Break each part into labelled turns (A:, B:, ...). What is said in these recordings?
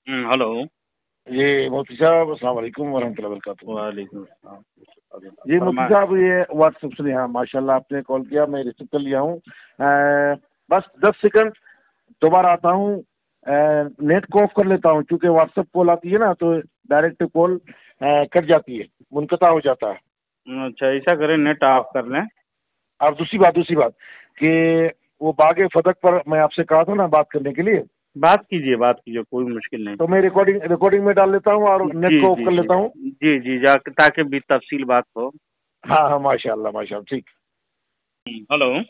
A: Hello.
B: ये मोती साहब अस्सलाम वालेकुम वरहमतुल्लाहि वबरकातुहू।
A: वालेकुम अस्सलाम।
B: जी मोती
A: फरमाएं।
B: साहब, ये व्हाट्सएप से हाँ माशाल्लाह आपने कॉल किया, मैं रिसीव कर लिया हूँ। बस 10 सेकंड दोबारा आता हूँ। नेट को ऑफ कर लेता हूँ क्योंकि व्हाट्सएप कॉल आती है ना तो डायरेक्ट कॉल कट जाती है, मुनक़ता हो जाता है।
A: अच्छा, ऐसा करें, नेट ऑफ
B: आप
A: कर लें।
B: आप दूसरी बात कि वो बागे फदक पर मैं आपसे कहा था ना बात करने के लिए,
A: बात कीजिए, कोई मुश्किल नहीं।
B: तो मैं रिकॉर्डिंग में डाल लेता हूँ और नेट
A: जी
B: को ऑफ
A: जी
B: कर
A: जी
B: लेता हूँ।
A: जी जी, जा ताकि भी तफसील बात हो।
B: हाँ हाँ माशाल्लाह ठीक।
A: हेलो।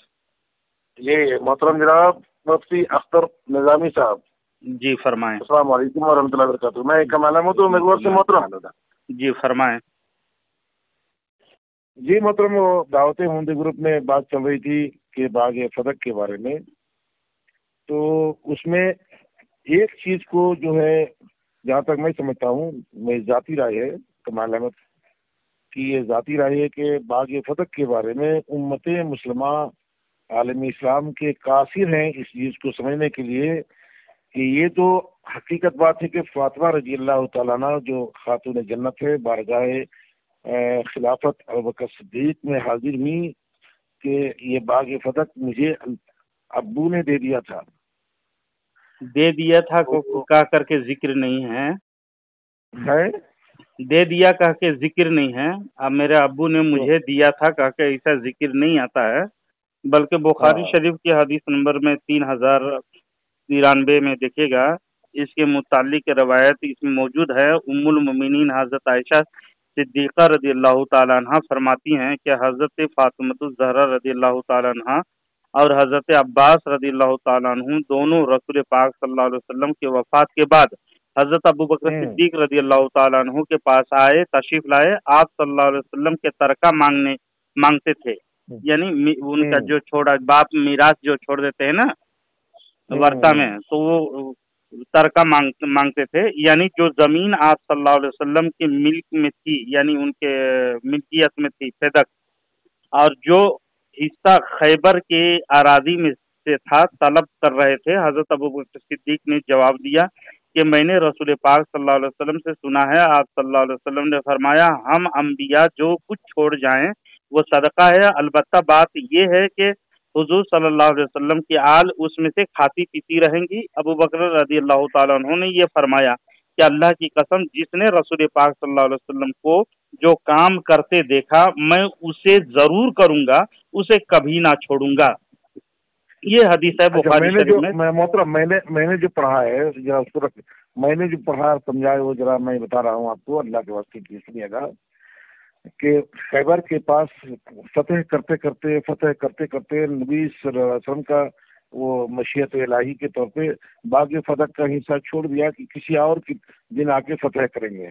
B: ये मोहतरम जनाब मुफ्ती अख्तर निजामी साहब,
A: जी फरमाएं।
B: अस्सलाम वालेकुम वरहमतुल्लाहि वबरकातुहू। मैं कमाल अहमद हूँ मेघवर से मोहतरम।
A: जी फरमाएं।
B: जी मोहतरम, वो दावत हिंद ग्रुप में बात चल रही थी कि बाग फदक के बारे में, तो उसमें एक चीज को जो है, जहाँ तक मैं समझता हूँ, मैं जाती राय है कमाल अहमद की, ये जाती राय है कि बाग फदक के बारे में उम्मत मुस्लिमा आलम इस्लाम के कासिर हैं इस चीज को समझने के लिए कि ये तो हकीकत बात है कि फातिमा रजी अल्लाह तआला अन्हा जो खातून जन्नत है, बारगाह खिलाफत अबू बकर सिद्दीक में हाजिर हुई कि ये बाग फदक मुझे अब्बू ने दे दिया था।
A: दे दिया था को
B: तो
A: कह करके जिक्र नहीं है।
B: है
A: दे दिया कह के जिक्र नहीं है। अब मेरे अब्बू ने
B: तो
A: मुझे दिया था कह के ऐसा जिक्र नहीं आता है। बल्कि बुखारी
B: हाँ
A: शरीफ की हदीस नंबर में 3093 में देखिएगा, इसके मुतालिक रवायत इसमें मौजूद है। उम्मुल मोमिनीन हजरत आयशा सिद्दीक़ा रदी अल्लाह ताला अन्हा फरमाती हैं कि हजरत फातिमतुज़ ज़हरा रदी अल्लाह ताला अन्हा और हजरत अब्बास रदी अल्लाह ताला अन्हु दोनों रसूल पाक सल्लल्लाहु अलैहि वसल्लम के वफात के बाद हजरत अबू बकर
B: हम्म
A: सिद्दीक रदी अल्लाह ताला अन्हु के पास आए, तशरीफ लाए। आप सल्लल्लाहु अलैहि वसल्लम के तरका मांगते थे।
B: हम्म
A: यानी उनका
B: हम्म
A: जो छोड़ा बाप मीरास जो छोड़ देते हैं ना वर्षा
B: हम्म
A: में, तो वो तरका मांगते थे। यानी जो जमीन आप सल्लल्लाहु अलैहि वसल्लम की मिल्क में थी, यानी उनके मिल्कियत में थी सदक, और जो हिस्सा खैबर के अराजी में से था तलब कर रहे थे। हजरत अबू बकर सिद्दीक ने जवाब दिया कि मैंने रसूल पाक सल्लल्लाहु अलैहि वसल्लम से सुना है, आप सल्लल्लाहु अलैहि वसल्लम ने फरमाया हम अंबिया जो कुछ छोड़ जाएं वो सदका है। अलबत्ता बात यह है कि हुजूर सल्लल्लाहु अलैहि वसल्लम की आल उसमें से खाती पीती रहेंगी। अबू बकर रजी अल्लाह तआला अन्हु ने ये फरमाया कि अल्लाह की कसम, जिसने रसूल पाक सल्लल्लाहु अलैहि वसल्लम को जो काम करते देखा मैं उसे जरूर करूंगा, उसे कभी ना छोड़ूंगा। ये हदीस है
B: अच्छा,
A: बुखारी शरीफ में।
B: मैं मोहतरम मैंने जो पढ़ा है जरा उसको मैंने जो पढ़ा समझाया वो जरा मैं बता रहा हूँ आपको, अल्लाह के वास्ते की सुनिएगा कि खैबर के पास फतेह करते करते नबी सल्लल्लाहु अलैहि वसल्लम का वो मशीयत इलाही के तौर पे बाग फदक का हिस्सा छोड़ दिया कि किसी और की दिन आके फतेह करेंगे।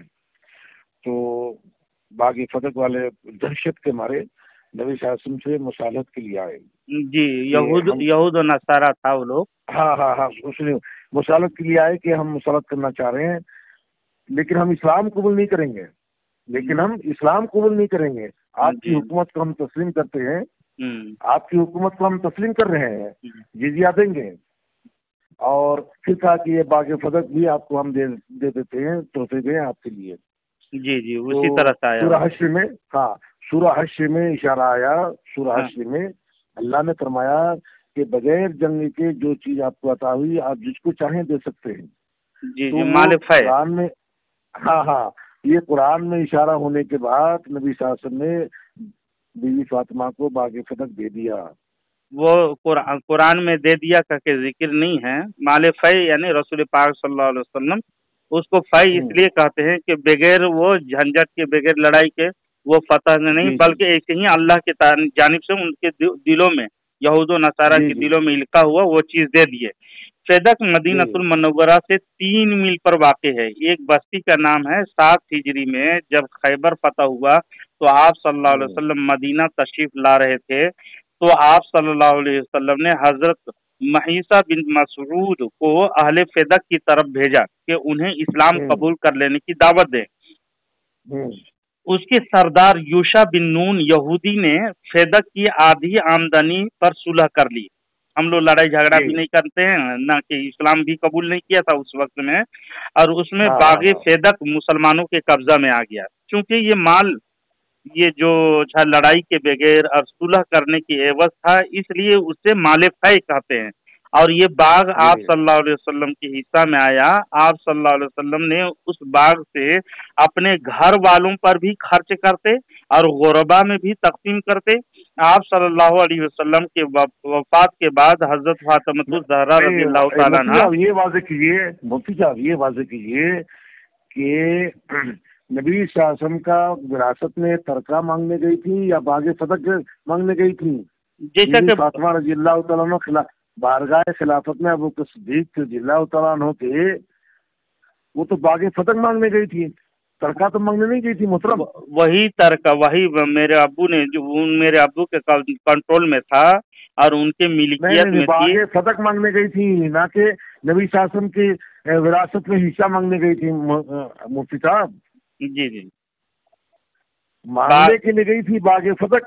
B: तो बाग फदक वाले दहशत के मारे नबी सल्लल्लाहु अलैहि वसल्लम से मुसालहत के लिए आए
A: जी,
B: कि हम,
A: यहूद और नसारा था वो लोग।
B: हाँ उसने मुसालहत के लिए आए कि हम मुसालहत करना चाह रहे हैं, लेकिन हम इस्लाम कबूल नहीं करेंगे, आपकी
A: जी।
B: हुकूमत को हम तस्लीम करते हैं,
A: हम्म
B: आपकी हुकूमत को हम तस्लीम कर रहे हैं,
A: हम्म,
B: जिजिया देंगे। और फिर कहा कि ये बाग फदक भी आपको हम दे देते हैं, तोहफे दें आपके लिए।
A: जी जी, उसी तरह
B: तो
A: से आया
B: सूरह
A: वो।
B: हश्र में, हाँ सूरह हश्र में इशारा आया। सूरह
A: हाँ,
B: हश्र में अल्लाह ने फरमाया कि बगैर जंग के जो चीज आपको अता हुई आप जिसको चाहें दे सकते हैं।
A: जी
B: तो
A: जी,
B: वो
A: मालिक है।
B: कुरान में, हाँ ये कुरान में इशारा होने के बाद नबी सल्लल्लाहु अलैहि वसल्लम ने बीवी फातिमा को बाग फदक दे दिया।
A: वो कुरान में दे दिया करके जिक्र नहीं है। माले फै यानी रसूल पाक सल्लल्लाहु अलैहि वसल्लम, उसको फै
B: हम्म,
A: इसलिए कहते हैं कि बगैर वो झंझट के, बगैर लड़ाई के वो फतह नहीं,
B: जी
A: बल्कि ऐसे ही अल्लाह की जानिब से उनके दिलों में, यहूद और नसारा
B: जी
A: के
B: जी
A: दिलों में लिखा हुआ वो चीज दे दिए। फेदक
B: जी
A: मदीनतुल मुनव्वरा से 3 मील पर वाक़ है। एक बस्ती का नाम है। 7 हिजरी में जब खैबर फतह हुआ तो आप सल्लल्लाहु अलैहि
B: हम्म,
A: वसल्लम मदीना तशरीफ ला रहे थे। तो आप सल्लल्लाहु अलैहि वसल्लम ने हजरत महीसा बिन मसऊद को अहले फेदक की तरफ भेजा कि उन्हें इस्लाम
B: हम्म,
A: कबूल कर लेने की दावत दें।
B: हम्म,
A: उसके सरदार यूशा बिन नून यहूदी ने फेदक की आधी आमदनी पर सुलह कर ली हम लोग लड़ाई झगड़ा भी नहीं करते हैं, ना कि इस्लाम भी कबूल नहीं किया था उस वक्त में, और उसमें बागे फेदक मुसलमानों के कब्जा में आ गया, क्योंकि ये माल ये जो लड़ाई के बगैर और सुलह करने की एवज था, इसलिए उसे माले फै कहते हैं। और ये बाग आप सल्लल्लाहु अलैहि वसल्लम के हिस्सा में आया। आप सल्लल्लाहु अलैहि वसल्लम ने उस बाग से अपने घर वालों पर भी खर्च करते और गुरबा में भी तकसीम करते। आप सल्लल्लाहु अलैहि वसल्लम के वफात के बाद हजरत फातिमा ज़हरा रज़ियल्लाहु ताला अन्हा,
B: ये वाज़ेह कीजिए मुफ्ती साहब, ये वाज़ेह कीजिए कि नबी शासन का विरासत में तरका मांगने गई थी या बागे फतक मांगने गई थी?
A: जैसा कि
B: फातिमा रज़ियल्लाहु ताला अन्हा खिलाफ बारगाह खिलाफत में अबू बकर सिद्दीक रज़ियल्लाहु ताला अन्हु थे, वो तो बागे फतक मांगने गई थी, तरका तो मांगने नहीं गई थी मोहतरम।
A: वही तरका, वही मेरे अब्बू ने जो मेरे अब्बू के कंट्रोल में था और उनके मिल्कियत में थी।
B: बागे फतक मांगने गई थी, ना कि नबी शासन की विरासत में हिस्सा मांगने गई थी मुफ्ती साहब।
A: जी जी,
B: मांगने के लिए गई थी बागे फतक,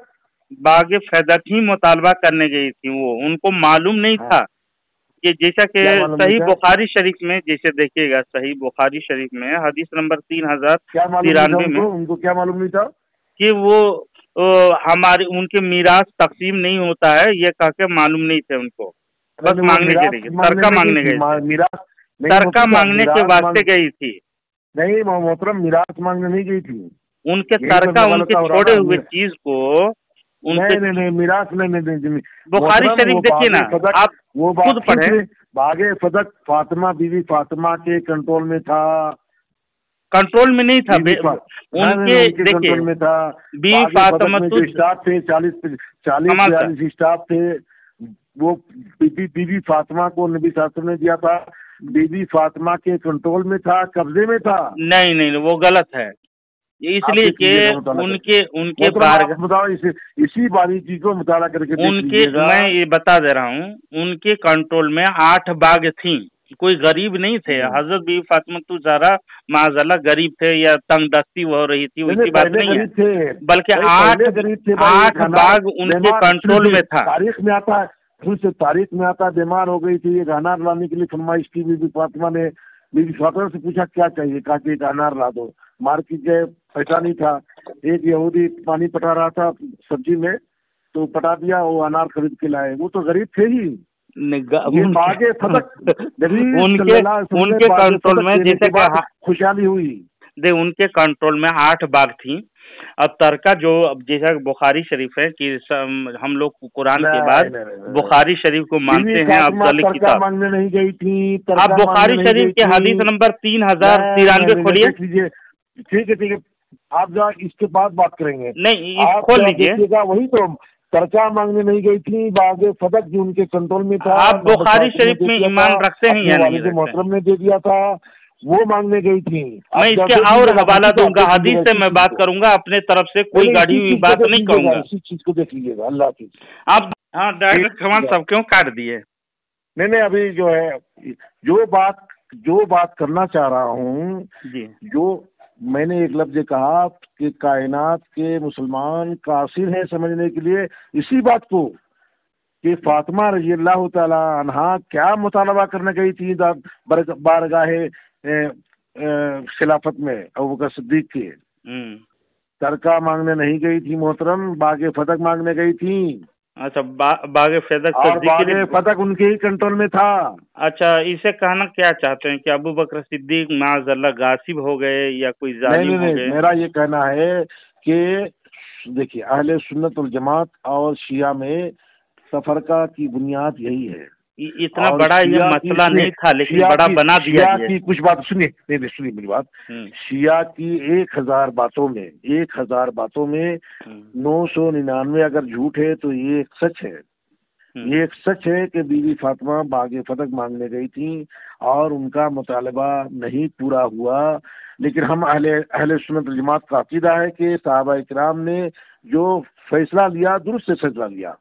A: बागे फतक ही मुतालबा करने गई थी वो। उनको मालूम नहीं था कि जैसा कि सही बुखारी शरीफ में, जैसे देखिएगा सही बुखारी शरीफ में हदीस नंबर 3093 में,
B: उनको क्या मालूम नहीं था
A: कि वो हमारे उनके मीरास तकसीम नहीं होता है, ये कह के मालूम नहीं थे उनको, बस मांगने के लिए तरका मांगने गई, तरका मांगने के वास्ते गई थी।
B: नहीं मोहतरम, मीरास मांगने नहीं गई थी,
A: उनके तरका, उनके छोड़े हुए चीज को
B: नहीं मीरास नहीं।
A: बुखारी शरीफ देखिए ना, आप
B: वो
A: खुद पढ़े।
B: बागे फतक फातिमा बीवी फातिमा के कंट्रोल में था,
A: कंट्रोल में नहीं था उनके, देखिए
B: में था।
A: बीवी फातिमा
B: तो स्टाफ थे 40-42 स्टाफ थे, वो बीवी फातिमा को नबी साहब ने दिया था, बीवी फातिमा के कंट्रोल में था, कब्जे में था।
A: नहीं वो गलत है, इसलिए कि उनके
B: बताओ इसी बारीकी को मुताला करके
A: उनके, मैं ये बता दे रहा हूँ, उनके कंट्रोल में 8 बाग थी, कोई गरीब नहीं थे। हजरत बीवी फातिमा ज़हरा माज़अल्लाह गरीब थे या तंगदस्ती हो रही थी, उसकी बात नहीं है, बल्कि 8 बाग उनके कंट्रोल में था।
B: तारीख में आता है, तारीख में आता है, बीमार हो गई थी, एक अनार लाने के लिए फरमाइश की, बीवी फातिमा ने बीवी फातिमा से पूछा क्या चाहिए, कहा कि एक अनार ला दो। मार्केट गए, पैसा नहीं था, एक यहूदी पानी पटा रहा था सब्जी में, तो पटा दिया, वो अनार खरीद के लाए, वो तो गरीब थे ही। बागे फतक
A: उनके कंट्रोल में जैसे
B: खुशहाली हुई,
A: उनके कंट्रोल में 8 बाग थी। अब तरका जो जैसा बुखारी शरीफ है कि हम लोग कुरान के बाद बुखारी शरीफ को मानते हैं अफजल किताब,
B: मांगने नहीं गई थी।
A: आप बुखारी शरीफ के हदीस नंबर 3093 खोलिए।
B: ठीक है, आप जरा इसके बाद बात करेंगे।
A: नहीं, खोल लीजिए।
B: वही तो तरका मांगने नहीं गई थी, बागे फतक जो उनके कंट्रोल में था।
A: आप बुखारी शरीफ में ईमान रखते हैं या नहीं रखते?
B: मोहतरम ने दे दिया था, वो मांगने गई थी।
A: मैं इसके और हवाला दूंगा, हदीस से मैं बात करूंगा, अपने तरफ से कोई गाड़ी हुई बात नहीं कहूंगा।
B: इसी चीज को देख लीजिएगा। अल्लाह हाफिज।
A: आप हाँ डायरेक्ट सवाल सब क्यों काट दिए?
B: नहीं अभी जो है जो बात करना चाह रहा हूँ, जो मैंने एक लफ्ज कहा कि कायनात के मुसलमान कासिर हैं समझने के लिए इसी बात को कि फातिमा रज़ियल्लाहु ताला अन्हा क्या मुतालबा करने गई थी बारगाहे खिलाफत में अबू बकर सिद्दीक के। तरका मांगने नहीं गई थी मोहतरम, बागे फतक मांगने गई थी।
A: अच्छा, बागे फतक,
B: और बागे फतक उनके ही कंट्रोल में था।
A: अच्छा, इसे कहना क्या चाहते हैं कि अबू बकर सिद्दीक माज़अल्लाह गासिब हो गए या कोई जालिम हो गए?
B: मेरा ये कहना है कि देखिए अहले सुन्नत वल जमात और शिया में तफरका की बुनियाद यही है।
A: इतना बड़ा ये मसला नहीं था, लेकिन बड़ा बना दिया।
B: शिया की कुछ बात सुनिए, सुनिए मेरी बात। शिया की 1000 बातों में 999 अगर झूठ है तो ये एक सच है। ये एक सच है कि बीवी फातिमा बागे फतक मांगने गई थी और उनका मुतालबा नहीं पूरा हुआ। लेकिन हम अहले सुन्नत वल जमात का अकीदा है कि सहाबा इकराम ने जो फैसला लिया दुरुस्त फैसला लिया,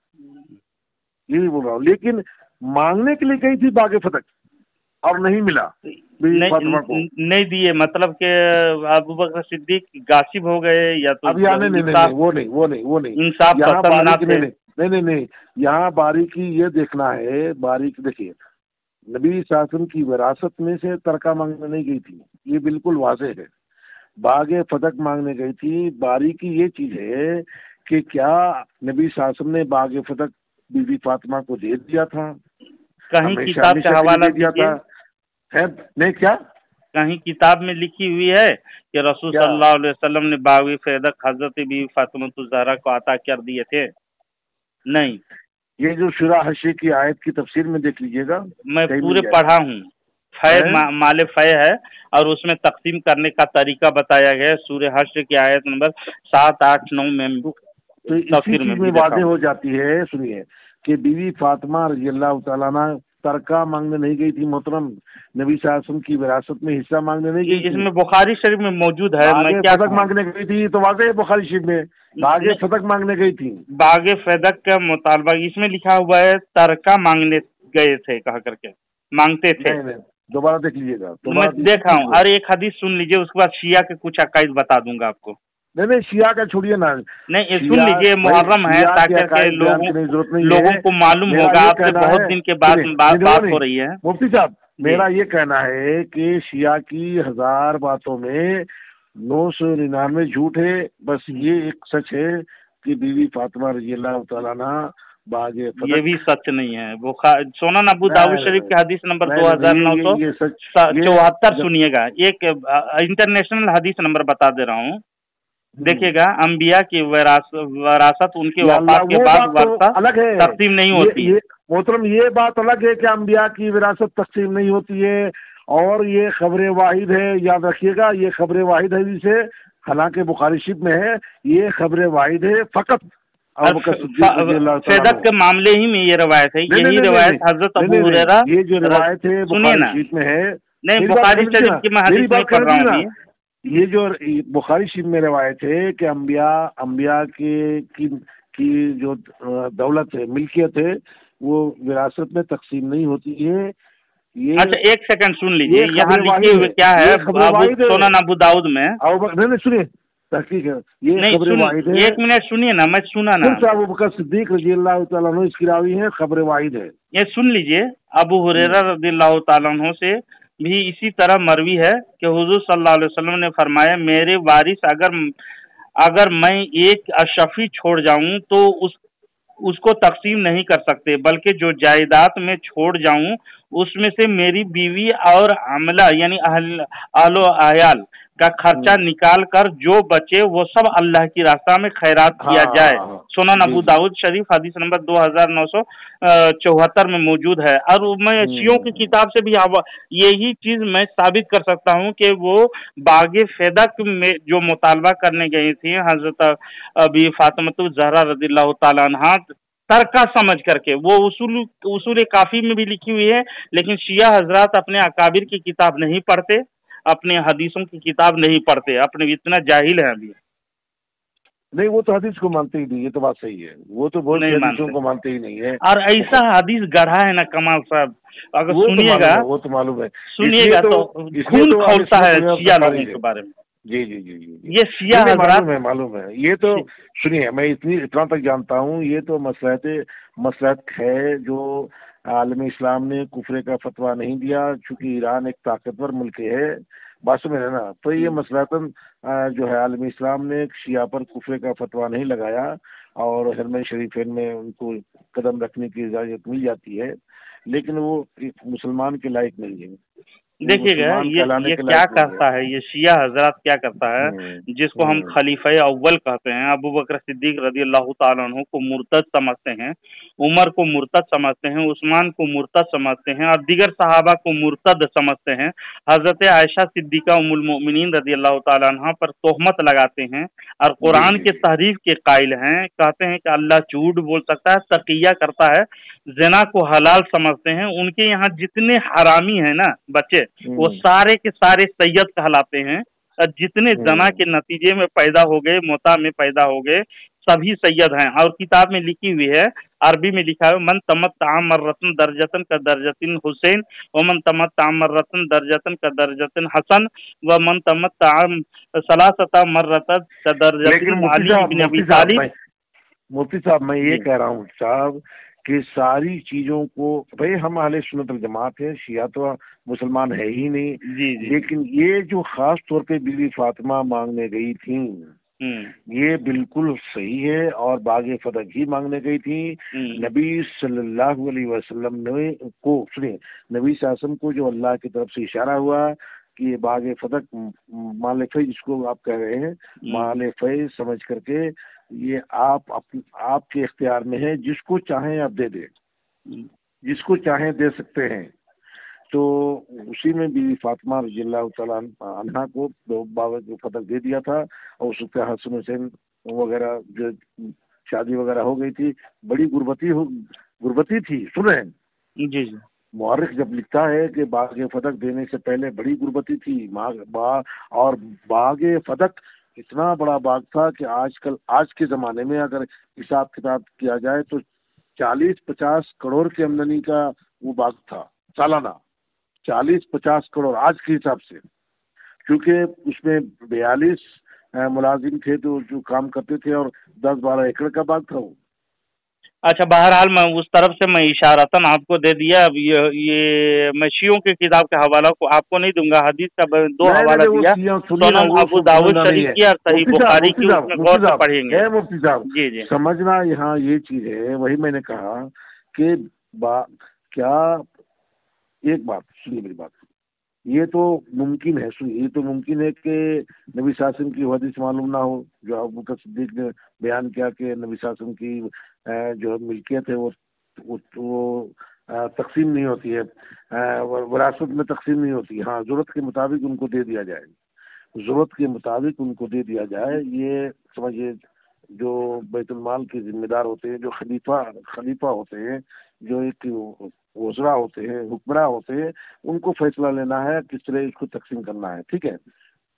B: यही बोल रहा हूँ। लेकिन मांगने के लिए गई थी बागे फतक और नहीं मिला,
A: नहीं दिए, मतलब कि अबू बकर सिद्दीक गासिब हो गए या तो
B: अभी आने नहीं, वो नहीं
A: इंसाफ पसंद ना थे।
B: नहीं, यहाँ बारीकी ये देखना है, बारीक देखिए, नबी शासन की विरासत में से तरका मांगने नहीं गई थी, ये बिल्कुल वाज़ेह है। बागे फदक मांगने गई थी। बारीकी ये चीज है कि क्या नबी शासन ने बागे फदक बीबी फातिमा को दे दिया था,
A: कहीं किताब का हवाला
B: दे दिया था, है नहीं क्या?
A: कहीं किताब में लिखी हुई है कि रसूल सल्लल्लाहु अलैहि वसल्लम ने बागी फदक हजरत बीबी फातिमा ज़हरा को अता कर दिए थे? नहीं,
B: ये जो शुरा हशी की आयत की तफसीर में देख लीजिएगा,
A: मैं पूरे पढ़ा हूँ। माले फै है और उसमें तकसीम करने का तरीका बताया गया है। सूरह हश्र की आयत नंबर 7, 8, 9 में
B: तफसीर में वाज़ेह हो जाती है। सुनिए कि बीवी फातिमा रज़ियल्लाहु तआला अन्हा तरका मांगने नहीं गई थी मोहतरम, नबी शासन की विरासत में हिस्सा मांगने नहीं गई।
A: इसमें बुखारी शरीफ में मौजूद है। मैं क्या
B: फदक मांगने गई थी, तो वाज़ेह बुखारी शरीफ में बागे फदक मांगने गई थी।
A: बागे फदक का मुतालबा इसमें लिखा हुआ है, तरका मांगने गए थे कहा करके, मांगते थे।
B: दोबारा देख लीजिएगा।
A: मैं देखा हूँ। और एक हदीस सुन लीजिए, उसके बाद शिया के कुछ अकायद बता दूंगा आपको।
B: नहीं, शिया का छोड़िए ना,
A: नहीं सुन लीजिए, मुहर्रम है ताकि लोगों को मालूम होगा। आपसे बहुत दिन के बाद बात हो रही है।
B: मुफ्ती साहब, मेरा ये कहना है कि शिया की 1000 बातों में 999 झूठ है, बस ये एक सच है कि बीवी फातिमा रज़ियल्लाहु तआला अन्हा बागे फदक।
A: ये भी सच नहीं है। सुनन अबू दाऊद शरीफ के हदीस नंबर 2974 सुनिएगा। एक इंटरनेशनल हदीस नंबर बता दे रहा हूँ, देखिएगा। अंबिया की विरासत उनके वफात के बाद तकसीम नहीं होती।
B: मोहतरम ये बात अलग है कि अंबिया की विरासत तकसीम नहीं होती है, और ये खबर वाहिद है, याद रखिएगा, ये खबर वाहिद हदीस है। हालांकि बुखारी शरीफ में है, ये खबर वाहिद है फकत
A: फदक के मामले ही में ये रवायत है। यही रवायत हजरत अबू हुरैरा,
B: ये जो रवायत है बुखारी शरीफ में है।
A: नहीं, बुखारी शरीफ की मैं हदीस नहीं पढ़ रहा हूँ।
B: ये जो बुखारी शरीफ में रवायत है कि अंबिया की जो दौलत है, मिल्कियत है, वो विरासत में तकसीम नहीं होती है। ये
A: अच्छा, एक सेकंड सुन लीजिए, यहाँ लिखे हुए क्या है सुनन अबू दाऊद में।
B: नहीं सुनिए, तहकीक है ये, खबर वाहिद है।
A: एक मिनट सुनिए ना, मैं सुना ना।
B: अबू बकर सिद्दीक रज़ियल्लाहु तआला अन्हु इसकी रावी है, खबर वाहिद है।
A: ये सुन लीजिए, अबू हुरैरा रज़ियल्लाहु तआला अन्हु से भी इसी तरह मरवी है कि हुजूर सल्लल्लाहु अलैहि वसल्लम ने फरमाया, मेरे वारिस अगर मैं एक अशफी छोड़ जाऊं तो उसको तकसीम नहीं कर सकते, बल्कि जो जायदाद में छोड़ जाऊं उसमें से मेरी बीवी और अमला यानी अहलो अयाल का खर्चा निकाल कर जो बचे वो सब अल्लाह की रास्ता में खैरात किया जाए। सुनन अबू दाऊद शरीफ हदीस नंबर 2974 में मौजूद है। और मैं शियों की किताब से भी यही चीज मैं साबित कर सकता हूँ कि वो बागे फदक में जो मुतालबा करने गई थी हजरत अबी फातिमा ज़हरा रज़ियल्लाहु तआला अन्हा, तरका समझ करके, वो उसूल काफी में भी लिखी हुई है। लेकिन शिया हजरात अपने अकाबिर की किताब नहीं पढ़ते, अपने हदीसों की किताब नहीं पढ़ते, अपने इतना जाहिल है अभी।
B: नहीं, वो तो हदीस को मानते ही नहीं, ये तो बात सही है। वो तो बहुत हदीसों को मानते ही नहीं है।
A: और ऐसा हदीस गढ़ा है ना कमाल साहब, अगर सुनिएगा,
B: वो तो मालूम है,
A: सुनिएगा तो खून खौलता है शिया लोगों के बारे में।
B: जी,
A: ये शिया हजरात
B: मालूम है। ये तो सुनिए, मैं इतना तक जानता हूँ, ये तो मसलहत है जो आलम इस्लाम ने कुफरे का फतवा नहीं दिया, चूंकि ईरान एक ताकतवर मुल्क है, बात में है ना। तो ये मसलहतन जो है आलम इस्लाम ने शिया पर कुफरे का फतवा नहीं लगाया, और हरमैन शरीफैन में उनको कदम रखने की इजाजत मिल जाती है, लेकिन वो एक मुसलमान के लायक नहीं है।
A: देखिएगा ये क्या करता है, ये शिया हजरत क्या करता है, जिसको हम खलीफा अव्वल कहते हैं, अबू बकर सिद्दीक रज़ियल्लाहु तआला अन्हु को मुर्तद समझते हैं, उमर को मुर्तद समझते हैं, उस्मान को मुर्तद समझते हैं, और दीगर सहाबा को मुर्तद समझते हैं। हजरत आयशा सिद्दीका उम्मुल मोमिनीन रज़ियल्लाहु तआला अन्हा पर तोहमत लगाते हैं, और कुरान के तहरीफ के कायल हैं। कहते हैं कि अल्लाह झूठ बोल सकता है, तकिया करता है, ज़िना को हलाल समझते हैं। उनके यहाँ जितने हरामी हैं ना बच्चे, वो सारे के सारे सैयद कहलाते हैं। जितने जना के नतीजे में पैदा हो गए, मोता में पैदा हो गए, सभी सैयद हैं। और किताब में लिखी हुई है, अरबी में लिखा है, मन तमत्ता मर्रतन दर्जतन का दर्जतिन हुसैन व मन तमत्ता मर्रतन दर्जतन का दर्जतिन हसन व मन तमत्ता सलासता मर्रतन का दर्जतिन अली इब्न अबी तालिब।
B: مفتی صاحب میں یہ کہہ رہا ہوں صاحب کہ ساری چیزوں کو بھائی ہم اہل سنت الجماعت ہیں، شیعہ تو مسلمان ہے ہی نہیں، لیکن یہ جو خاص طور پہ بی بی فاطمہ مانگنے گئی تھیں یہ بالکل صحیح ہے، اور باغ فتح ہی مانگنے گئی تھی۔ نبی صلی اللہ علیہ وسلم نے کو سنیں، نبی صلی اللہ علیہ وسلم کو جو اللہ کی طرف سے اشارہ ہوا کہ یہ باغ فتح مال فیض جس کو آپ کہہ رہے ہیں مال فیض سمجھ کر کے یہ آپ کے اختیار میں ہے، جس کو چاہیں آپ دے دیں، جس کو چاہیں دے سکتے ہیں۔ تو اسی میں بی بی فاطمہ رضی اللہ تعالیٰ عنہا کو باغ فتح دے دیا تھا، اور اس کے حسن حسین وغیرہ جو شادی وغیرہ ہو گئی تھی، بڑی غربتی تھی۔ سنیں
A: جی
B: مورخ جب لکھتا ہے کہ باغ فتح دینے سے پہلے بڑی غربتی تھی، اور باغ فتح اتنا بڑا باغ تھا کہ آج کے زمانے میں اگر حساب کتاب کیا جائے تو 40-50 کروڑ کی آمدنی کا وہ باغ تھا سالانہ، 40-50 کروڑ آج کے حساب سے، کیونکہ اس میں 42 ملازم تھے تو جو کام کرتے تھے، اور 10-12 ایکڑ کا باغ تھا وہ۔
A: اچھا، بہرحال میں اس طرف سے میں اشارتاً آپ کو دے دیا۔ اب یہ میں شیعوں کی کتاب کے حوالہ کو آپ کو نہیں دوں گا، حدیث کا 2 حوالہ دیا، سنن ابو داؤد شریف کی اور صحیح بخاری کی، اس میں غور سے پڑھیں گے۔
B: مفتی صاحب جی سمجھنا یہاں یہ چیز ہے، وہی میں نے کہا کہ کیا ایک بات سنیے میری بات، یہ تو ممکن ہے، یہ تو ممکن ہے کہ نبی صلی اللہ علیہ وسلم کی حدیث معلوم نہ ہو، جو ابو بکر صدیق نے بیان کیا کہ نبی صلی اللہ علیہ وسلم کی جو ملکیت ہے وہ تقسیم نہیں ہوتی ہے، وراثت میں تقسیم نہیں ہوتی، ہاں ضرورت کے مطابق ان کو دے دیا جائے، ضرورت کے مطابق ان کو دے دیا جائے۔ یہ سمجھے جو بیت المال کے ذمہ دار ہوتے ہیں، جو خلیفہ ہوتے ہیں، جو ایک وزراء ہوتے ہیں، حکمراں ہوتے ہیں، ان کو فیصلہ لینا ہے کس طرح اس کو تقسیم کرنا ہے، ٹھیک ہے۔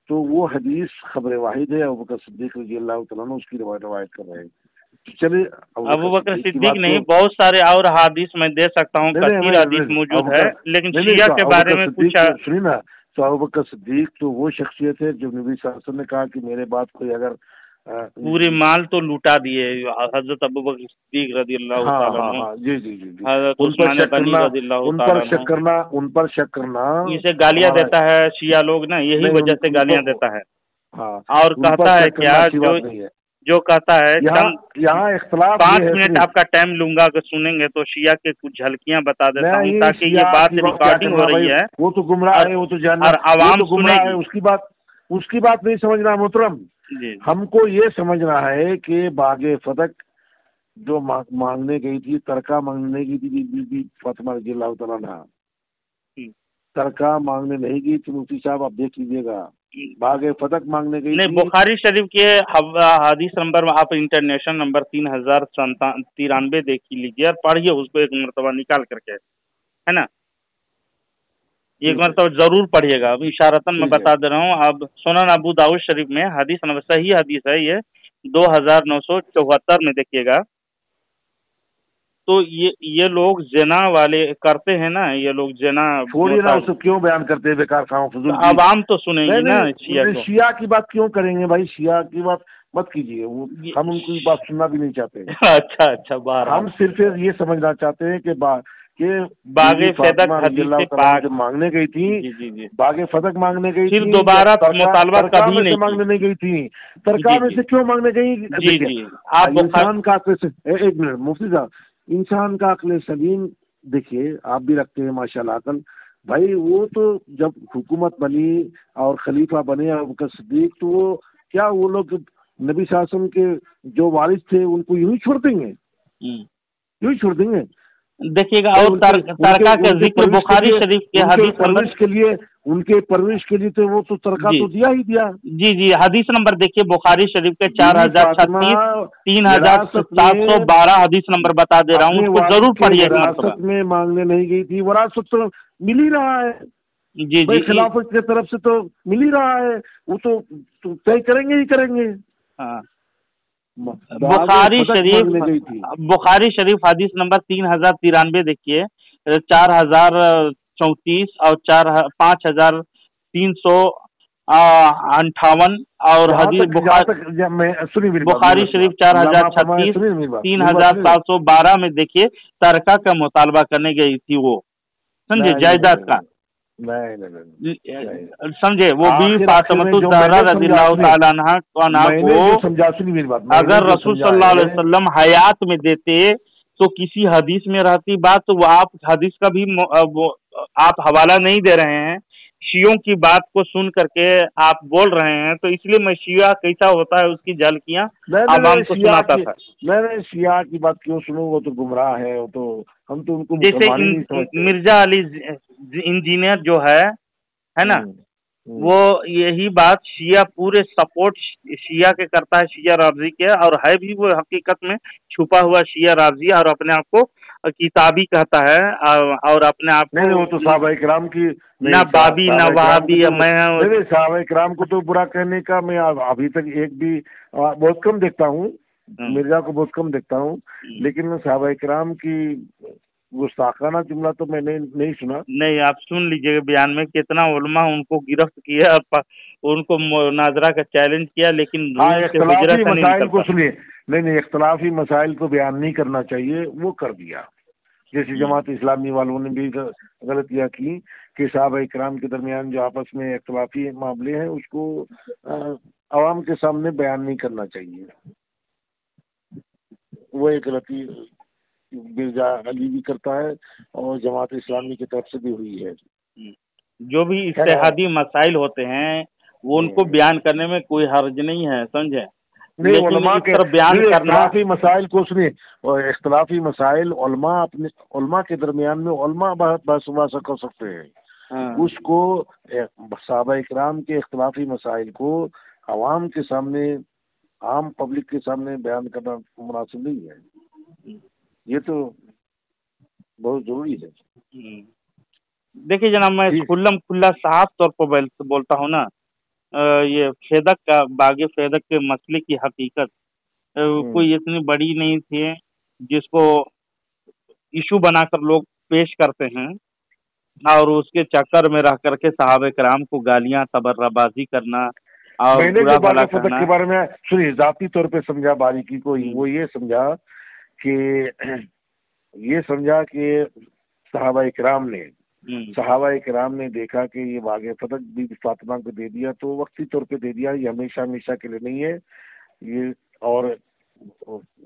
B: تو وہ حدیث خبر واحد ہے، ابو بکر صدیق رضی اللہ تعالیٰ عنہ اس کی روایت کر رہے ہیں۔ چلے
A: ابو بکر صدیق نہیں، بہت سارے اور حدیث میں دے سکتا ہوں، کثیر حدیث موجود ہے، لیکن شیعہ کے بارے میں کچھ
B: سنی نا، تو ابو بکر صدیق تو وہ شخصیت ہے جو نبی صلی اللہ علیہ وسلم نے کہا کہ میرے بعد کوئی اگر
A: پورے مال تو لوٹا دیے حضرت ابو بکر صدیق رضی اللہ تعالیٰ عنہ،
B: جی
A: حضرت عثمان غنی رضی اللہ تعالیٰ عنہ،
B: ان پر شک کرنا
A: اسے گالیاں دیتا ہے شیعہ لوگ نا، یہی وجہ سے گالیاں دیتا ہے، اور کہتا ہے کیا جو کہتا ہے
B: یہاں اختلاف
A: 5 منٹ آپ کا ٹائم لوں گا، اگر سنیں گے تو شیعہ کے کچھ جھلکیاں بتا دیتا ہوں تاکہ یہ بات ریکارڈنگ ہو رہی ہے،
B: وہ تو گمراہ ہے، وہ تو جاننا،
A: اور عوام سنے گی،
B: اس کی بات نہیں سمجھنا محترم، ہم کو یہ سمجھنا ہے کہ باغ فتح جو مانگنے گئی تھی، ترکہ مانگنے گئی تھی بی بی فاطمہ رضی اللہ تعالیٰ عنہ، ترکہ مانگنے نہیں گئی تھی مفتی صاحب، آپ دیکھ لیجیے گا، باغ فتح مانگنے گئی
A: نہیں، بخاری شریف کے حدیث نمبر آپ انٹرنیشنل نمبر 3093 دیکھ لیجیے اور پڑھیے اس کو ایک مرتبہ نکال کر کے، ہے نا، ایک مرتبہ ضرور پڑھیے گا، اب اشارتاً میں بتا دے رہا ہوں۔ اب سنن ابو داؤد شریف میں حدیث نمبر صحیح حدیث ہے، یہ 2974 میں دیکھیے گا، تو یہ لوگ زنا والے کرتے ہیں نا، یہ لوگ زنا
B: کیوں بیان کرتے ہیں بیکار خام فضول،
A: عوام تو سنیں گی نا،
B: شیعہ کی بات کیوں کریں گے بھائی، شیعہ کی بات مت کیجیے، ہم ان کی بات سننا بھی نہیں چاہتے۔
A: اچھا بار
B: ہم صرف یہ سمجھنا چاہتے ہیں کہ
A: باغ فتح حدیث پاک
B: مانگنے گئی تھی، باغ فتح مانگنے گئی
A: تھی، پھر دوبارہ مطالبہ کبھی نہیں
B: مانگنے نہیں گئی تھی، ترکہ میں سے کیوں مانگنے گئی؟ انسان کا عقل سے، ایک منٹ مفتی صاحب، انسان کا عقل سلیم دیکھیے، آپ بھی رکھتے ہیں ماشاءاللہ عقل بھائی، وہ تو جب حکومت بنی اور خلیفہ بنے ابو بکر صدیق، تو وہ کیا وہ لوگ نبی صلی اللہ علیہ وسلم کے جو وارث تھے ان کو یوں ہی چھوڑ دیں گے؟ یوں ہی چھوڑ دیں گے؟
A: دیکھیے گا، اور ترکہ کا ذکر بخاری شریف کے حدیث
B: پرورش کے لیے، ان کے پرورش کے لیے تو وہ تو ترکہ تو دیا ہی دیا۔
A: جی حدیث نمبر دیکھیے بخاری شریف کے 4036 3712 حدیث نمبر بتا دے رہا ہوں، اس کو ضرور پڑھیے۔
B: وراثت میں مانگنے نہیں گئی تھی، وراثت تو مل ہی رہا ہے،
A: جی
B: خلافت کی طرف سے تو مل ہی رہا ہے، وہ تو طے کریں گے ہی کریں گے۔
A: بخاری شریف حدیث نمبر 3093 دیکھیے، 4034 اور 5334 58 और हदीस बुखारी शरीफ 4036, 3712 में देखिए तरका का मुतालबा करने गई थी वो, समझे, जायदाद का। समझे, वो भी फातिमा रज़ियल्लाहु ताला अन्हा को अगर रसूल सल्लल्लाहु अलैहि वसल्लम हयात में देते तो किसी हदीस में रहती बात, तो वो आप हदीस का भी आप हवाला नहीं दे रहे हैं, शियों की बात को सुन करके आप बोल रहे हैं। तो इसलिए मैं शिया कैसा होता है उसकी झलकियां आवाम को सुनाता था।
B: मैं शिया की बात क्यों सुनूं, वो तो गुमराह है, वो तो हम तो उनको
A: जैसे मिर्जा अली इंजीनियर जो है ना, वो यही बात शिया पूरे सपोर्ट शिया के करता है, शिया राफजी के, और है भी वो हकीकत में छुपा हुआ शिया राफजी, और अपने आप को किताबी कहता है, और अपने आप
B: नहीं, वो तो सहाबा इकराम की
A: ना बाबी ना वहाबी। मैं
B: सहाबा इकराम को तो बुरा कहने का मैं अभी तक एक भी बहुत कम देखता हूँ, मिर्जा को बहुत कम देखता हूँ, लेकिन सहाबा इकराम की गुस्ताखाना जुमला तो मैंने नहीं सुना।
A: नहीं, आप सुन लीजिएगा बयान में कितना उलमा उनको गिरफ्त किया, उनको मुनाजरा का चैलेंज किया, लेकिन
B: इख्तलाफी मसाइल को सुनिए, नहीं इख्तलाफी मसाइल को बयान नहीं करना चाहिए, वो कर दिया। जैसे जमात इस्लामी वालों ने भी गलतियाँ की कि सहाबा इकराम के दरमियान जो आपस में इख्तलाफी मामले हैं उसको आवाम के सामने बयान नहीं करना चाहिए, वो एक गलती मिर्जा अली भी करता है और जमात इस्लामी की तरफ से भी हुई है।
A: जो भी इज्तिहादी मसाइल होते हैं वो उनको बयान करने में कोई हर्ज नहीं है, समझे,
B: नहीं उलमा के बयान करना। इख्तलाफी मसाइल को सुनिए, और इख्तलाफी मसाइल उलमा अपने उलमा के दरमियान में उलमा बहस कर सकते हैं, उसको सहाबा इकराम के इख्तलाफी मसाइल को आवाम के सामने, आम पब्लिक के सामने बयान करना मुनासिब नहीं है, ये तो बहुत जरूरी है।
A: देखिए जनाब, मैं खुल्ला साफ तौर पर बोलता हूँ ना, ये फेदक का बागे फेदक के मसले की हकीकत कोई इतनी बड़ी नहीं थी जिसको इशू बनाकर लोग पेश करते हैं, और उसके चक्कर में रह करके सहाबा किराम को गालियां तबर्राबाजी करना और
B: मैंने जो बागे फेदक के बारे में सुनिए जाती तौर पे समझा बारीकी को, वो ये समझा कि सहाबा इकराम ने देखा कि ये बागे फतक बीबी फातिमा को दे दिया तो वक्ती तौर पे दे दिया, ये हमेशा हमेशा के लिए नहीं है ये, और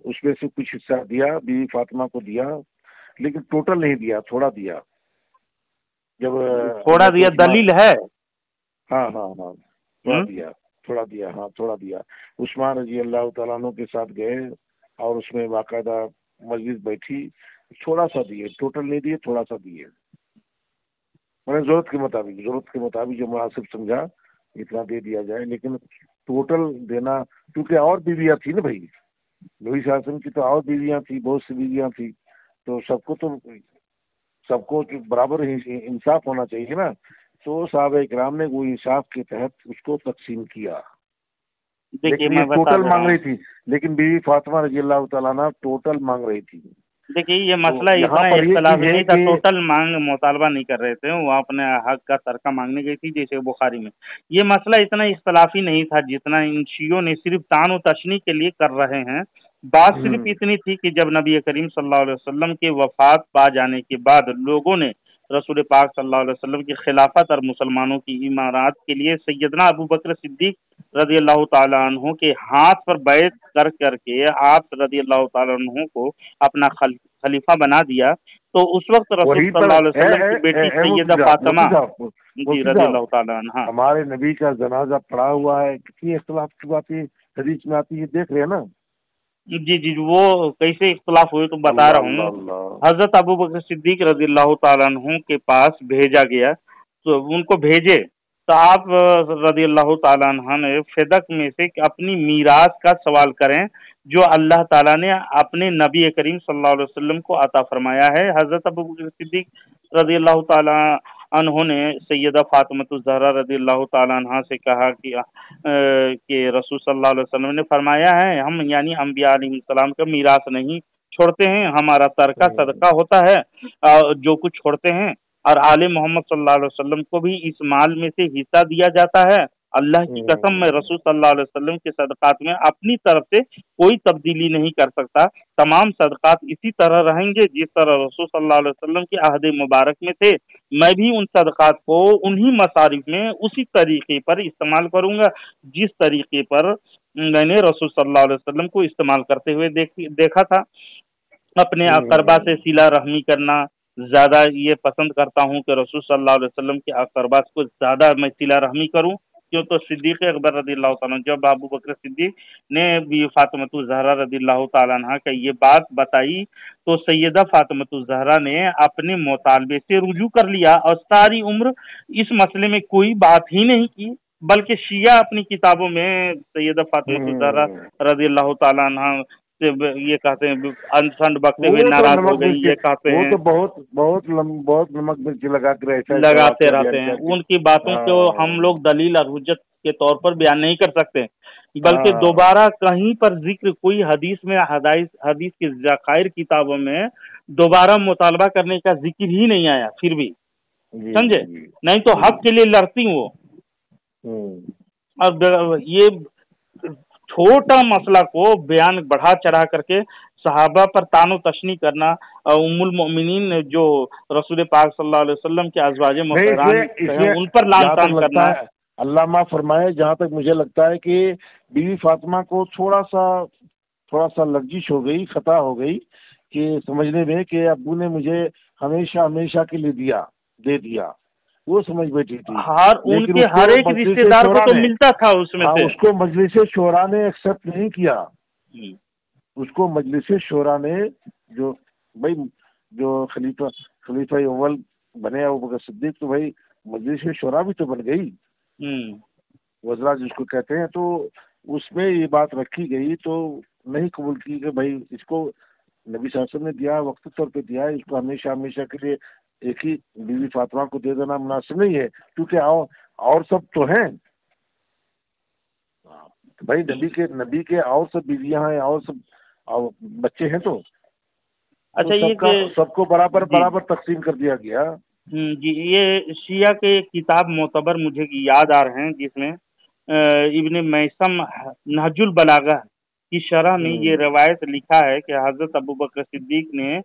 B: उसमें से कुछ हिस्सा दिया बीबी फातिमा को दिया, लेकिन टोटल नहीं दिया, थोड़ा दिया। जब
A: थोड़ा दिया दलील है,
B: हाँ थोड़ा दिया। उस्मान रजी अल्लाह तआला अन्हु के साथ गए और उसमें बाकायदा मजलिस बैठी, थोड़ा सा दिए, टोटल नहीं दिए, थोड़ा सा दिए, मैंने जरूरत के मुताबिक जो मुनासिब समझा इतना दे दिया जाए, लेकिन टोटल देना, क्योंकि और बीवियां थी ना भाई, नबी शासन की तो और बीवियां थी, बहुत सी बीवियां थी, तो सबको बराबर इंसाफ होना चाहिए ना, तो सहाबा इकराम ने वो इंसाफ के तहत उसको तकसीम किया। लेकिन टोटल मांग रही थी, लेकिन बीवी फातिमा रजी अल्लाह तआला अन्हा टोटल मांग रही थी।
A: देखिए ये मसला इतना इख्तलाफी नहीं था, टोटल मुतालबा नहीं कर रहे थे, वो अपने हक का सरका मांगने गई थी जैसे बुखारी में। ये मसला इतना इख्तलाफी नहीं था जितना इन शियों ने सिर्फ तान व तशनी के लिए कर रहे हैं। बात सिर्फ इतनी थी कि जब नबी करीम सल्लल्लाहु अलैहि वसल्लम के वफात पा जाने के बाद लोगों ने रसूल पाक सल्लल्लाहु अलैहि वसल्लम की खिलाफत और मुसलमानों की इमारत के लिए सैयदना अबू बकर सिद्दीक रज़ी अल्लाह ताला अन्हु के हाथ पर बैत कर करके आप रज़ी अल्लाह ताला अन्हु को अपना खलीफा बना दिया। तो उस वक्त रसूल सल्लल्लाहु अलैहि वसल्लम की बेटी सैयदा फातिमा जी रज़ी अल्लाह ताला अन्हा,
B: हमारे नबी का जनाजा पड़ा हुआ है, कितनी इख्तिलाफ की बातें हदीस में आती है, देख रहे हैं ना।
A: जी वो कैसे इख्तलाफ हुए तो बता रहा हूँ। हजरत अबू बकर सिद्दीक रज़ियल्लाहु ताला अन्हु के पास भेजा गया, तो उनको भेजे तो आप रज़ियल्लाहु ताला अन्हा ने फेदक में से अपनी मीरास का सवाल करें जो अल्लाह ताला ने अपने नबी करीम सल्लल्लाहु अलैहि वसल्लम को अता फरमाया है। हजरत अबू बकर सिद्दीक रज़ियल्लाहु ताला उन्होंने सैयदा फातिमा ज़हरा रज़ियल्लाहु ताला अन्हा से कहा कि रसूल सल्लल्लाहु अलैहि वसल्लम ने फरमाया है हम यानी अंबिया अलैहिस्सलाम का मीरास नहीं छोड़ते हैं, हमारा तरका सदका होता है जो कुछ छोड़ते हैं, और आले मोहम्मद सल्लल्लाहु अलैहि वसल्लम को भी इस माल में से हिस्सा दिया जाता है اللہ की कसम मैं रसूल सल्लल्लाहु अलैहि वसल्लम के सदकात में अपनी तरफ से कोई तब्दीली नहीं कर सकता। तमाम सदकात इसी तरह रहेंगे जिस तरह रसूल सल्लल्लाहु अलैहि वसल्लम के अहद मुबारक में थे। मैं भी उन सदकात को उन्हीं मसारिफ में उसी तरीके पर इस्तेमाल करूंगा जिस तरीके पर मैंने रसूल सल्लल्लाहु अलैहि वसल्लम को इस्तेमाल करते हुए देखा था। अपने अकरबा से सिला रहमी करना ज्यादा ये पसंद करता हूँ कि रसूल सल्लल्लाहु अलैहि वसल्लम के अकरबा को ज्यादा मैं सिला रहमी करूँ। क्यों तो सिद्दीक अकबर रदियल्लाहु ताला जब अबू बकर सिद्दीक ने भी फातिमा ज़हरा रदियल्लाहु ताला अन्हा का ये बात बताई तो सैयदा फातिमा ज़हरा ने अपने मुतालबे से रुजू कर लिया और सारी उम्र इस मसले में कोई बात ही नहीं की, बल्कि शिया अपनी किताबों में सैयदा फातिमा ज़हरा रदियल्लाहु ताला अन्हा से ये कहते हैं अनसंड बकते हुए नाराज हो गई, ये कहते हैं
B: वो तो बहुत नमक मिर्ची लगा कर
A: लगाते रहते हैं। उनकी बातों को हम लोग दलील और हुज्जत के तौर पर बयान नहीं कर सकते, बल्कि दोबारा कहीं पर जिक्र कोई हदीस में हदीस की ज़खायर किताबों में दोबारा मुतालबा करने का जिक्र ही नहीं आया। फिर भी समझे, नहीं तो हक के लिए लड़ती वो। अब ये छोटा मसला को बयान बढ़ा चढ़ा करके सहाबा पर तानो तशनी करना, उम्मुल मोमिनीन जो रसूल पाक सल्लल्लाहु अलैहि वसल्लम के अज़वाजे मुतहहरान उन पर लान तान करना।
B: अल्लाह माफ़ फरमाए, जहाँ तक मुझे लगता है कि बीवी फातिमा को थोड़ा सा लर्जिश हो गई, खता हो गई कि समझने में कि अब्बू ने मुझे हमेशा के लिए दे दिया, वो समझ बैठी थी।
A: उनके हर एक रिश्तेदार को तो मिलता था उसमें से।
B: उसको मजलिस शोरा ने एक्सेप्ट नहीं किया। उसको मजलिस शोरा ने जो खलीफा अव्वल बने अबू बकर सिद्दीक, तो भाई मजलिस शोरा भी तो बन गई, वज़रा जिसको कहते हैं, तो उसमें ये बात रखी गई तो नहीं कबूल की कि भाई इसको नबी सल्लल्लाहु अलैहि वसल्लम ने दिया, वक्त तौर पे दिया, इसको हमेशा के लिए एक ही बीवी फातिमा को दे देना मुनासिब नहीं है, क्योंकि और सब तो हैं भाई, नबी के और सब बीवियां हैं और सब बच्चे हैं, तो
A: अच्छा
B: तो सबको बराबर तकसीम कर दिया गया।
A: जी, ये शिया के किताब मोतबर मुझे याद आ रहे हैं जिसमें इब्ने मैसम नहजुल बलागा की शरह में ये रवायत लिखा है कि हजरत अबू बकर सिद्दीक ने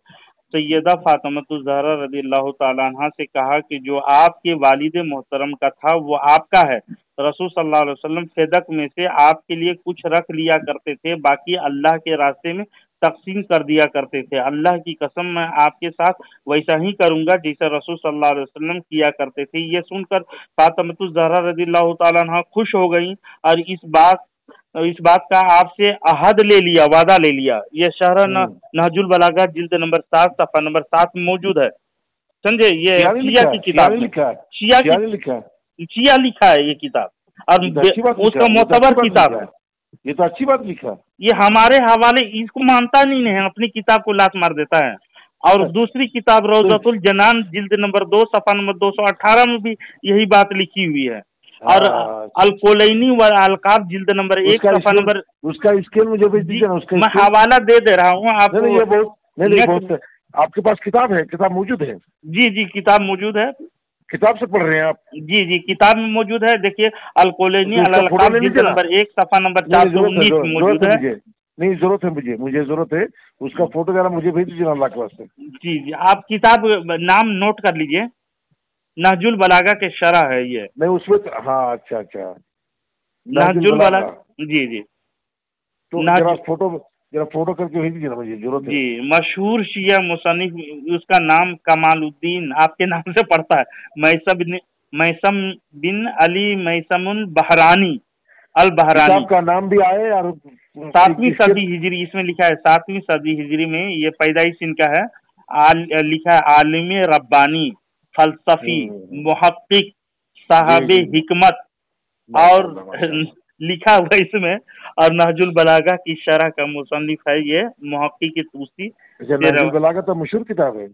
A: सैयदा फातिमा ज़हरा रदियल्लाहु ताला अन्हा से कहा कि जो आपके वालिद मोहतरम का था वो आपका है। रसूल सल्लल्लाहु अलैहि वसल्लम सदक में से आपके लिए कुछ रख लिया करते थे, बाकी अल्लाह के रास्ते में तकसीम कर दिया करते थे। अल्लाह की कसम मैं आपके साथ वैसा ही करूंगा जैसा रसूल सल्लल्लाहु अलैहि वसल्लम किया करते थे। ये सुनकर फातिमा ज़हरा रदियल्लाहु ताला अन्हा खुश हो गई और इस बात का आपसे अहद ले लिया, वादा ले लिया। ये शरह नहजुल बलागा जिल्द नंबर 7 सफ़ा नंबर 7 में मौजूद है। समझे, ये शिया की किताब शिया लिखा है ये किताब, और उसका मोतबर किताब है।
B: ये तो अच्छी बात लिखा।
A: ये हमारे हवाले इसको मानता नहीं है, अपनी किताब को लात मार देता है। और दूसरी किताब रौज़तुल जनान जिल्द नंबर 2 सफ़ा नंबर 218 में भी यही बात लिखी हुई है। और अल-कोलैनी व अलकाब जिल्द नंबर 1 सफ़ा नंबर,
B: उसका स्केल मुझे भेज दीजिए ना, उसका
A: मैं हवाला दे रहा हूँ आपको।
B: ये बहुत आपके पास किताब है, किताब मौजूद है?
A: जी किताब मौजूद है।
B: किताब से पढ़ रहे हैं आप?
A: जी किताब में मौजूद है। देखिए अल-कोलैनी अलकाब जिल्द नंबर 1 सफ़ा नंबर 419 में मौजूद है।
B: नहीं, जरूरत है मुझे जरूरत है, उसका फोटो जरा मुझे भेज दीजिए अल्लाह के वास्ते।
A: जी आप किताब नाम नोट कर लीजिए, नहजुल बलागा के शरह है ये।
B: नहीं उसमें हाँ, अच्छा
A: नहजुल बलागा। जी
B: तो जरा फोटो करके भेज दीजिए ना, मुझे जरूरत है।
A: जी, मशहूर शिया मुसन्निफ, उसका नाम कमालुद्दीन आपके नाम से पढ़ता है, मैसम बिन अली मैसमुल बहरानी अल बहरानी
B: का नाम भी आए। और
A: 7वीं सदी हिजरी इसमें लिखा है, 7वीं सदी हिजरी में ये पैदाइश इनका है। लिखा है आलिम रब्बानी, फलसफी, मुहक्किक, साहबे हिकमत, और लिखा हुआ इसमें। और नहजुल बलागा की शरह का मुसन्निफ है ये मुहक्किक की तूसी।
B: नहजुल बलागा तो मशहूर किताब है,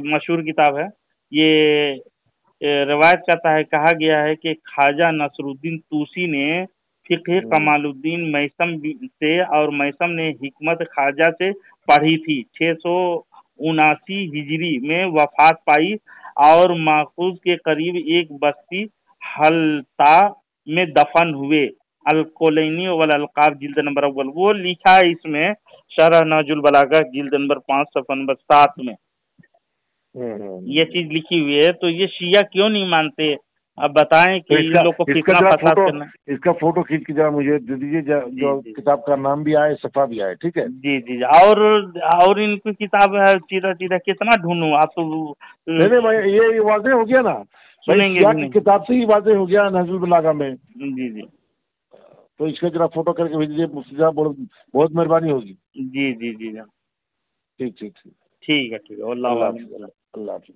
A: मशहूर किताब है। ये रवायत करता है, कहा गया है कि ख्वाजा नसरुद्दीन तूसी ने फिक़्ह कमालुद्दीन मैसम से और मैसम ने हिकमत ख्वाजा से पढ़ी थी। 679 हिजरी में वफात पाई और माखूज के करीब एक बस्ती हलता میں دفن ہوئے، الکولینی والالقاب جلد نمبر اول، وہ لکھا ہے اس میں شرح نہج البلاغہ جلد نمبر 5 صفحہ نمبر 7 میں یہ چیز لکھی ہوئی ہے۔ تو یہ شیعہ کیوں نہیں مانتے؟ اب بتائیں کہ ان لوگ کو کتنا فساد کرنا۔
B: اس کا فوٹو کھینچ کے ذرا مجھے دے دیجیے، جو کتاب کا نام بھی آئے، صفحہ بھی آئے، ٹھیک ہے؟
A: جی جی، اور ان کی کتاب ہے چیرہ کتنا ڈھونڈوں؟ آپ تو
B: نہیں بھائی، یہ واضح ہو گیا نا،
A: سنیں گے
B: کتاب سے ہی واضح ہو گیا نہج البلاغہ میں۔
A: جی جی،
B: تو اس کا ذرا فوٹو کر کے بھیج دیجیے مفتی صاحب، بہت مہربانی ہوگی۔
A: جی جی جی،
B: ٹھیک ٹھیک ٹھیک،
A: ٹھیک ہے ٹھیک ہے، اللہ حافظ۔
B: اللہ حافظ۔